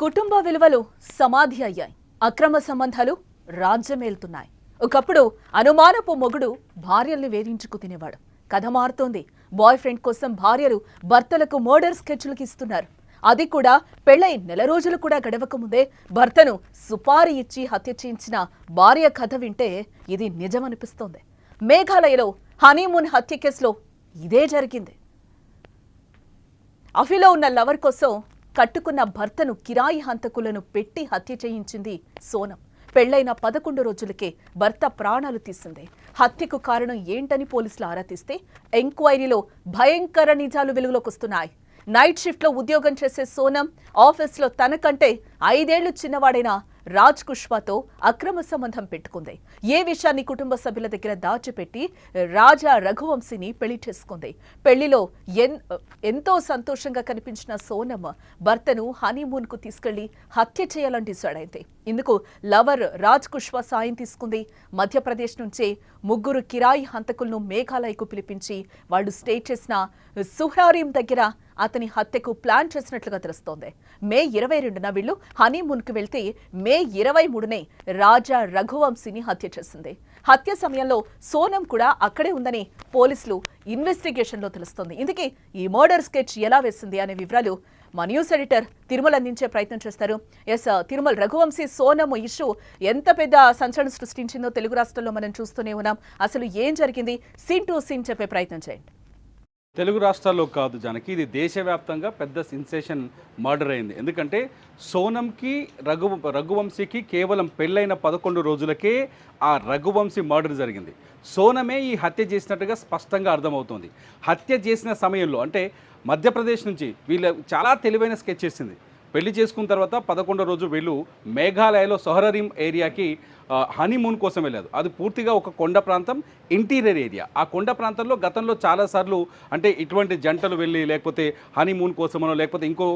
కుటుంబ విలువలు సమాధి అయ్యాయి. అక్రమ సంబంధాలు రాజ్యమేలుతున్నాయి. ఒకప్పుడు అనుమానపు మొగుడు భార్యల్ని వేధించుకు తినేవాడు. కథ మారుతోంది. బాయ్ ఫ్రెండ్ కోసం భార్యలు భర్తలకు మర్డర్ స్కెచ్లకు ఇస్తున్నారు. అది కూడా పెళ్లై నెల రోజులు కూడా గడవకముందే భర్తను సుపారీ ఇచ్చి హత్య చేయించిన భార్య కథ వింటే ఇది నిజమనిపిస్తోంది. మేఘాలయలో హనీమూన్ హత్య కేసులో ఇదే జరిగింది. అఫీలో ఉన్న లవర్ కోసం కట్టుకున్న భర్తను కిరాయి హంతకులను పెట్టి హత్య చేయించింది సోనం. పెళ్లైన 11 రోజులకే భర్త ప్రాణాలు తీసింది. హత్యకు కారణం ఏంటని పోలీసులు ఆరా తీస్తే ఎంక్వైరీలో భయంకర నిజాలు వెలుగులోకి వస్తున్నాయి. నైట్ షిఫ్ట్లో ఉద్యోగం చేసే సోనం ఆఫీస్లో తనకంటే 5 ఏళ్లు చిన్నవాడైన రాజ్ కుష్వాతో అక్రమ సంబంధం పెట్టుకుంది. ఏ విషయాన్ని కుటుంబ సభ్యుల దగ్గర దాచిపెట్టి రాజా రఘువంశీని పెళ్లి చేసుకుంది. పెళ్లిలో ఎంతో సంతోషంగా కనిపించిన సోనం భర్తను హనీమూన్ కు తీసుకెళ్లి హత్య చేయాలని డిసైడ్ అయింది. ఇందుకు లవర్ రాజ్ కుష్వా సాయం తీసుకుంది. మధ్యప్రదేశ్ నుంచే 3 కిరాయి హంతకులను మేఘాలయకు పిలిపించి వాళ్లు స్టే చేసిన సుహ్రారీం దగ్గర అతని హత్యకు ప్లాన్ చేసినట్లుగా తెలుస్తోంది. మే 22న వీళ్లు హనీమూన్ కు వెళ్తే మే 23నే రాజా రఘువంశీని హత్య చేసింది. హత్య సమయంలో సోనం కూడా అక్కడే ఉందని పోలీసులు ఇన్వెస్టిగేషన్ లో తెలుస్తోంది. ఇందుకే ఈ మర్డర్ స్కెచ్ ఎలా వేసింది అనే వివరాలు మా న్యూస్ ఎడిటర్ తిరుమల అందించే ప్రయత్నం చేస్తారు. తిరుమల, రఘువంశీ సోనం ఇష్యూ ఎంత పెద్ద సంచలనం సృష్టించిందో తెలుగు రాష్ట్రాల్లో మనం చూస్తూనే ఉన్నాం. అసలు ఏం జరిగింది, సీన్ టు సీన్ చెప్పే ప్రయత్నం చేయండి. తెలుగు రాష్ట్రాల్లో కాదు జానకి, ఇది దేశవ్యాప్తంగా పెద్ద సెన్సేషన్ మర్డర్ అయింది. ఎందుకంటే సోనంకి రఘువంశీకి కేవలం పెళ్ళైన 11 రోజులకే ఆ రఘువంశీ మర్డర్ జరిగింది. సోనమే ఈ హత్య చేసినట్టుగా స్పష్టంగా అర్థమవుతోంది. హత్య చేసిన సమయంలో అంటే మధ్యప్రదేశ్ నుంచి వీళ్ళ చాలా తెలివైన స్కెచ్ చేసింది. పెళ్లి చేసుకున్న తర్వాత 11 రోజు వీళ్ళు మేఘాలయలో సొహరరీం ఏరియాకి హనీమూన్ కోసం వెళ్ళారు. అది పూర్తిగా ఒక కొండ ప్రాంతం, ఇంటీరియర్ ఏరియా. ఆ కొండ ప్రాంతంలో గతంలో చాలాసార్లు అంటే ఇటువంటి జంటలు వెళ్ళి లేకపోతే హనీమూన్ కోసమనో లేకపోతే ఇంకో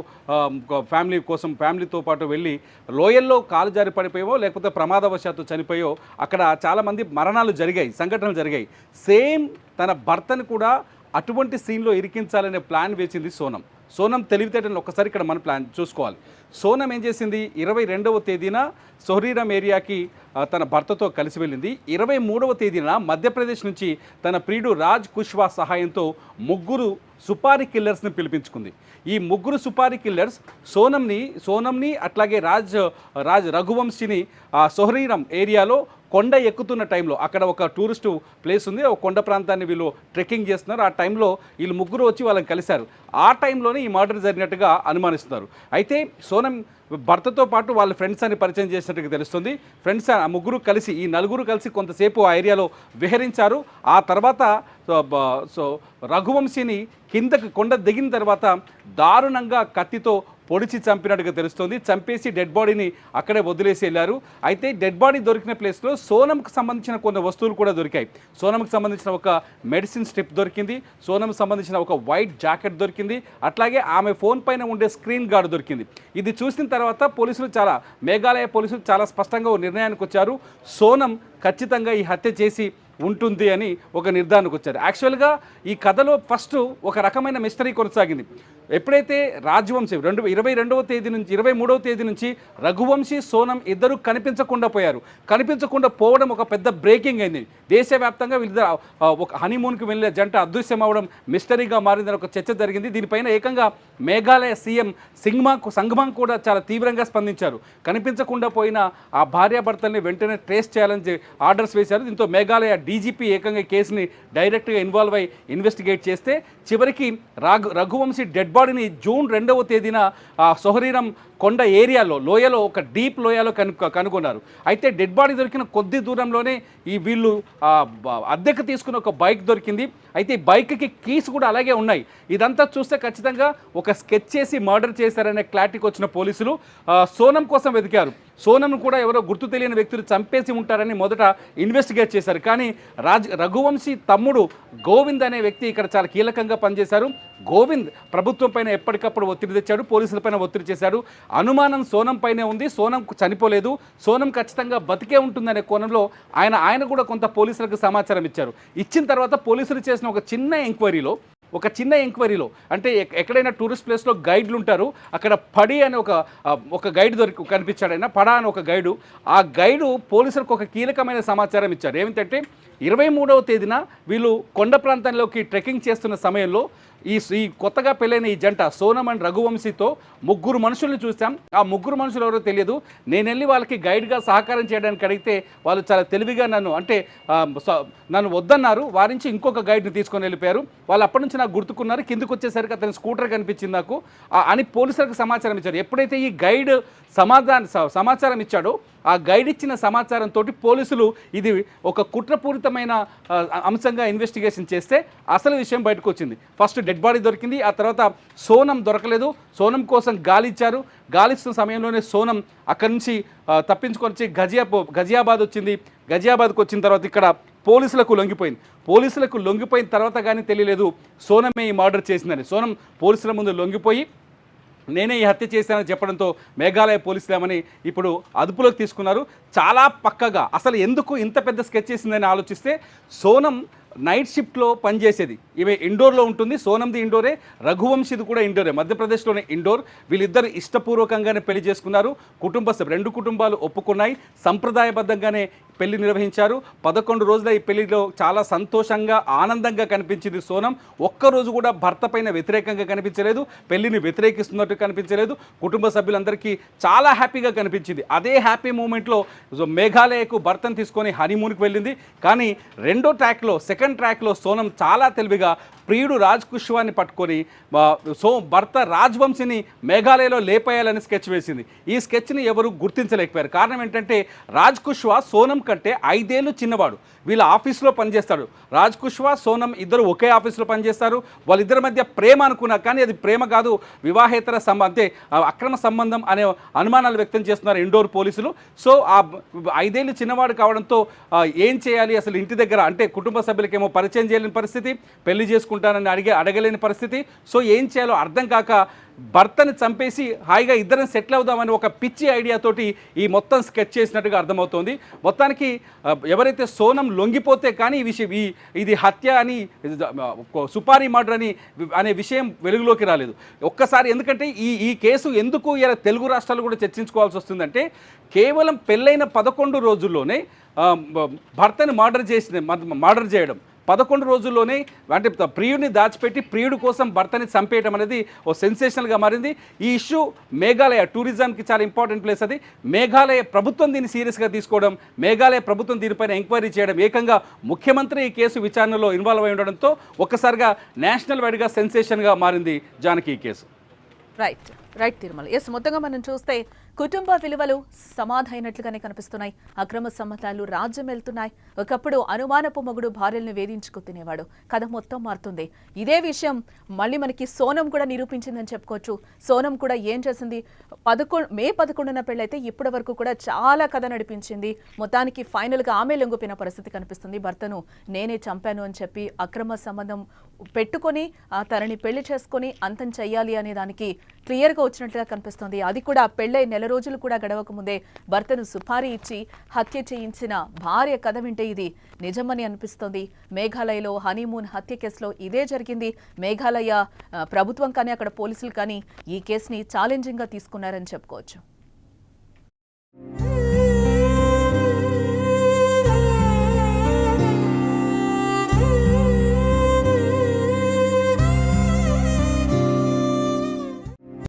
ఫ్యామిలీ కోసం ఫ్యామిలీతో పాటు వెళ్ళి లోయల్లో కాలు జారి పడిపోయో లేకపోతే ప్రమాదవశాత్తు చనిపోయో అక్కడ చాలామంది మరణాలు జరిగాయి, సంఘటనలు జరిగాయి. సేమ్ తన భర్తను కూడా అటువంటి సీన్లో ఇరికించాలనే ప్లాన్ వేసింది సోనం. సోనం తెలివితేటలను ఒక్కసారి ఇక్కడ మన ప్లాన్ చూసుకోవాలి. సోనం ఏం చేసింది, 22వ తేదీన సొహరీరం ఏరియాకి తన భర్తతో కలిసి వెళ్ళింది. 23వ తేదీన మధ్యప్రదేశ్ నుంచి తన ప్రియుడు రాజ్ కుష్వా సహాయంతో 3 సుపారీ కిల్లర్స్ని పిలిపించుకుంది. ఈ 3 సుపారీ కిల్లర్స్ సోనంని అట్లాగే రాజ్ రఘువంశీని సొహరీరం ఏరియాలో కొండ ఎక్కుతున్న టైంలో, అక్కడ ఒక టూరిస్టు ప్లేస్ ఉంది, ఒక కొండ ప్రాంతాన్ని వీళ్ళు ట్రెక్కింగ్ చేస్తున్నారు. ఆ టైంలో వీళ్ళు 3 వచ్చి వాళ్ళని కలిశారు. ఆ టైంలోనే ఈ మర్డర్ జరిగినట్టుగా అనుమానిస్తున్నారు. అయితే సోనం భర్తతో పాటు వాళ్ళ ఫ్రెండ్స్ అని పరిచయం చేసినట్టుగా తెలుస్తుంది. ఫ్రెండ్స్ ఆ 3 కలిసి, ఈ 4 కలిసి కొంతసేపు ఆ ఏరియాలో విహరించారు. ఆ తర్వాత రఘువంశీని కిందకి కొండ దిగిన తర్వాత దారుణంగా కత్తితో పొడిచి చంపినట్టుగా తెలుస్తుంది. చంపేసి డెడ్ బాడీని అక్కడే వదిలేసి వెళ్ళారు. అయితే డెడ్ బాడీ దొరికిన ప్లేస్లో సోనంకి సంబంధించిన కొన్ని వస్తువులు కూడా దొరికాయి. సోనంకి సంబంధించిన ఒక మెడిసిన్ స్ట్రిప్ దొరికింది, సోనంకి సంబంధించిన ఒక వైట్ జాకెట్ దొరికింది, అట్లాగే ఆమె ఫోన్ పైన ఉండే స్క్రీన్ గార్డ్ దొరికింది. ఇది చూసిన తర్వాత మేఘాలయ పోలీసులు చాలా స్పష్టంగా ఒక నిర్ణయానికి వచ్చారు. సోనం ఖచ్చితంగా ఈ హత్య చేసి ఉంటుంది అని ఒక నిర్ధారణకు వచ్చారు. యాక్చువల్గా ఈ కథలో ఫస్ట్ ఒక రకమైన మిస్టరీ కొనసాగింది. ఎప్పుడైతే రాజవంశీ 22వ తేదీ నుంచి 23వ తేదీ నుంచి రఘువంశీ సోనం ఇద్దరు కనిపించకుండా పోయారు. కనిపించకుండా పోవడం ఒక పెద్ద బ్రేకింగ్ అయింది. దేశవ్యాప్తంగా వీళ్ళిద్దరు ఒక హనీమూన్కి వెళ్ళే జంట అదృశ్యం అవ్వడం మిస్టరీగా మారిందని ఒక చర్చ జరిగింది. దీనిపైన ఏకంగా మేఘాలయ సీఎం సంగ్మాంగ్ కూడా చాలా తీవ్రంగా స్పందించారు. కనిపించకుండా పోయిన ఆ భార్యాభర్తల్ని వెంటనే ట్రేస్ చేయాలని ఆర్డర్స్ వేశారు. దీంతో మేఘాలయ డీజీపీ ఏకంగా కేసుని డైరెక్ట్గా ఇన్వాల్వ్ అయ్యి ఇన్వెస్టిగేట్ చేస్తే చివరికి రఘువంశీ డెడ్ బాడీని జూన్ 2వ తేదీన సొహరీరం కొండ ఏరియాలో లోయలో ఒక డీప్ లోయలో కనుగొన్నారు. అయితే డెడ్ బాడీ దొరికిన కొద్ది దూరంలోనే వీళ్ళు అద్దెకు తీసుకున్న ఒక బైక్ దొరికింది. అయితే ఈ బైక్కి కీస్ కూడా అలాగే ఉన్నాయి. ఇదంతా చూస్తే ఖచ్చితంగా ఒక స్కెచ్ చేసి మర్డర్ చేశారనే క్లారిటీకి వచ్చిన పోలీసులు సోనం కోసం వెతికారు. సోనంను కూడా ఎవరో గుర్తు తెలియని వ్యక్తులు చంపేసి ఉంటారని మొదట ఇన్వెస్టిగేట్ చేశారు. కానీ రఘువంశీ తమ్ముడు గోవింద్ అనే వ్యక్తి ఇక్కడ చాలా కీలకంగా పనిచేశారు. గోవింద్ ప్రభుత్వం పైన ఎప్పటికప్పుడు ఒత్తిడి తెచ్చాడు, పోలీసులపైన ఒత్తిడి చేశాడు. అనుమానం సోనం పైనే ఉంది. సోనం చనిపోలేదు, సోనం ఖచ్చితంగా బతికే ఉంటుందనే కోణంలో ఆయన కూడా కొంత పోలీసులకు సమాచారం ఇచ్చారు. ఇచ్చిన తర్వాత పోలీసులు చేసిన ఒక చిన్న ఎంక్వైరీలో ఒక చిన్న ఎంక్వైరీలో అంటే ఎక్కడైనా టూరిస్ట్ ప్లేస్లో గైడ్లు ఉంటారు, అక్కడ పడి అని ఒక గైడ్ కనిపించాడు. ఆయన పడా అని ఒక గైడు. ఆ గైడు పోలీసులకు ఒక కీలకమైన సమాచారం ఇచ్చారు. ఏమిటంటే 23వ తేదీన వీళ్ళు కొండ ప్రాంతంలోకి ట్రెక్కింగ్ చేస్తున్న సమయంలో ఈ కొత్తగా పెళ్ళైన ఈ జంట సోనం అండ్ రఘువంశీతో 3 మనుషుల్ని చూసాం. ఆ 3 మనుషులు ఎవరో తెలియదు. నేను వెళ్ళి వాళ్ళకి గైడ్గా సహకారం చేయడానికి అడిగితే వాళ్ళు చాలా తెలివిగా నన్ను వద్దన్నారు. వారించి ఇంకొక గైడ్ని తీసుకొని వెళ్ళిపోయారు. వాళ్ళు అప్పటి నుంచి నాకు గుర్తుకున్నారు. కిందకు వచ్చేసరికి అతని స్కూటర్ కనిపించింది నాకు అని పోలీసులకు సమాచారం ఇచ్చారు. ఎప్పుడైతే ఈ గైడ్ సమాచారం ఇచ్చాడో ఆ గైడ్ ఇచ్చిన సమాచారంతో పోలీసులు ఇది ఒక కుట్రపూరితమైన అంశంగా ఇన్వెస్టిగేషన్ చేస్తే అసలు విషయం బయటకు వచ్చింది. ఫస్ట్ డెడ్ బాడీ దొరికింది. ఆ తర్వాత సోనం దొరకలేదు. సోనం కోసం గాలి ఇచ్చారు. గాలిస్తున్న సమయంలోనే సోనం అక్కడి నుంచి తప్పించుకొని వచ్చి గజియాబాద్ వచ్చింది. గజియాబాద్కి వచ్చిన తర్వాత ఇక్కడ పోలీసులకు లొంగిపోయిన తర్వాత కానీ తెలియలేదు సోనమే ఈ మర్డర్ చేసిందని. సోనం పోలీసుల ముందు లొంగిపోయి నేనే ఈ హత్య చేశానని చెప్పడంతో మేఘాలయ పోలీసులేమని ఇప్పుడు అదుపులోకి తీసుకున్నారు. చాలా పక్కగా అసలు ఎందుకు ఇంత పెద్ద స్కెచ్ చేసిందని ఆలోచిస్తే సోనం నైట్ షిఫ్ట్లో పనిచేసేది. ఇవి ఇండోర్లో ఉంటుంది. సోనంది ఇండోరే, రఘువంశీది కూడా ఇండోరే, మధ్యప్రదేశ్లోనే ఇండోర్. వీళ్ళిద్దరు ఇష్టపూర్వకంగానే పెళ్లి చేసుకున్నారు. రెండు కుటుంబాలు ఒప్పుకున్నాయి. సంప్రదాయబద్ధంగానే పెళ్లి నిర్వహించారు. 11 రోజుల ఈ పెళ్లిలో చాలా సంతోషంగా ఆనందంగా కనిపించింది సోనం. ఒక్కరోజు కూడా భర్త పైన వ్యతిరేకంగా కనిపించలేదు, పెళ్లిని వ్యతిరేకిస్తున్నట్టు కనిపించలేదు. కుటుంబ సభ్యులందరికీ చాలా హ్యాపీగా కనిపించింది. అదే హ్యాపీ మూమెంట్లో మేఘాలయకు భర్తను తీసుకొని హనీమూన్కి వెళ్ళింది. కానీ సెకండ్ ట్రాక్లో సోనం చాలా తెలివిగా ప్రియుడు రాజ్ కుష్వాని పట్టుకొని భర్త రాజ్వంశీని మేఘాలయలో లేపేయాలని స్కెచ్ వేసింది. ఈ స్కెచ్ని ఎవరు గుర్తించలేకపోయారు. కారణం ఏంటంటే రాజ్ కుష్వా సోనం కంటే 5 ఏళ్ళు చిన్నవాడు. వీళ్ళ ఆఫీస్లో పనిచేస్తాడు. రాజ్ కుష్వా సోనం ఇద్దరు ఒకే ఆఫీస్లో పనిచేస్తారు. వాళ్ళిద్దరి మధ్య ప్రేమ అనుకున్నా కానీ అది ప్రేమ కాదు, వివాహేతర అంటే అక్రమ సంబంధం అనే అనుమానాలు వ్యక్తం చేస్తున్నారు ఇండోర్ పోలీసులు. సో ఆ 5 ఏళ్ళు చిన్నవాడు కావడంతో ఏం చేయాలి అసలు ఇంటి దగ్గర అంటే కుటుంబ సభ్యులకేమో పరిచయం చేయలేని పరిస్థితి, పెళ్లి చేసుకుంటానని అడగలేని పరిస్థితి. సో ఏం చేయాలో అర్థం కాక భర్తని చంపేసి హాయిగా ఇద్దరం సెటిల్ అవుదామని ఒక పిచ్చి ఐడియాతోటి ఈ మొత్తం స్కెచ్ చేసినట్టుగా అర్థమవుతోంది. మొత్తానికి ఎవరైతే సోనం లొంగిపోతే కానీ ఇది హత్య అని సుపారీ మర్డర్ అనే విషయం వెలుగులోకి రాలేదు. ఒక్కసారి ఎందుకంటే ఈ కేసు ఎందుకు ఇలా తెలుగు రాష్ట్రాలు కూడా చర్చించుకోవాల్సి వస్తుందంటే కేవలం పెళ్ళైన 11 రోజుల్లోనే భర్తని మర్డర్ చేయడం, 11 రోజుల్లోనే అంటే ప్రియుడిని దాచిపెట్టి ప్రియుడి కోసం భర్తని చంపేయడం అనేది ఓ సెన్సేషనల్గా మారింది. ఈ ఇష్యూ మేఘాలయ టూరిజంకి చాలా ఇంపార్టెంట్ ప్లేస్. అది మేఘాలయ ప్రభుత్వం దీన్ని సీరియస్గా తీసుకోవడం, మేఘాలయ ప్రభుత్వం దీనిపైన ఎంక్వైరీ చేయడం, ఏకంగా ముఖ్యమంత్రి ఈ కేసు విచారణలో ఇన్వాల్వ్ అయి ఉండడంతో ఒక్కసారిగా నేషనల్ వైడ్గా సెన్సేషన్గా మారింది జానకి ఈ కేసు. రైట్ తిరుమల. మొత్తంగా మనం చూస్తే కుటుంబ విలువలు సమాధైనట్లుగానే కనిపిస్తున్నాయి. అక్రమ సంబంధాలు రాజ్యం వెళ్తున్నాయి. ఒకప్పుడు అనుమానపు మొగుడు భార్యలను వేధించుకు తినేవాడు. కథ మొత్తం మారుతుంది. ఇదే విషయం మళ్ళీ మనకి సోనం కూడా నిరూపించిందని చెప్పుకోవచ్చు. సోనం కూడా ఏం చేసింది, మే 11న పెళ్ళైతే ఇప్పటి వరకు కూడా చాలా కథ నడిపించింది. మొత్తానికి ఫైనల్గా ఆమె లొంగిపోయిన పరిస్థితి కనిపిస్తుంది. భర్తను నేనే చంపాను అని చెప్పి అక్రమ సంబంధం పెట్టుకొని తనని పెళ్లి చేసుకొని అంతం చెయ్యాలి అనే దానికి క్లియర్గా వచ్చినట్లుగా కనిపిస్తుంది. అది కూడా పెళ్ళై నెల రోజులు కూడా గడవక ముందే భర్తను సుపారీ ఇచ్చి హత్య చేయించిన భార్య కథ వింటే ఇది నిజమని అనిపిస్తోంది. మేఘాలయలో హనీమూన్ హత్య కేసులో ఇదే జరిగింది. మేఘాలయ ప్రభుత్వం కానీ అక్కడ పోలీసులు కానీ ఈ కేసుని ఛాలెంజింగ్గా తీసుకున్నారని చెప్పుకోవచ్చు.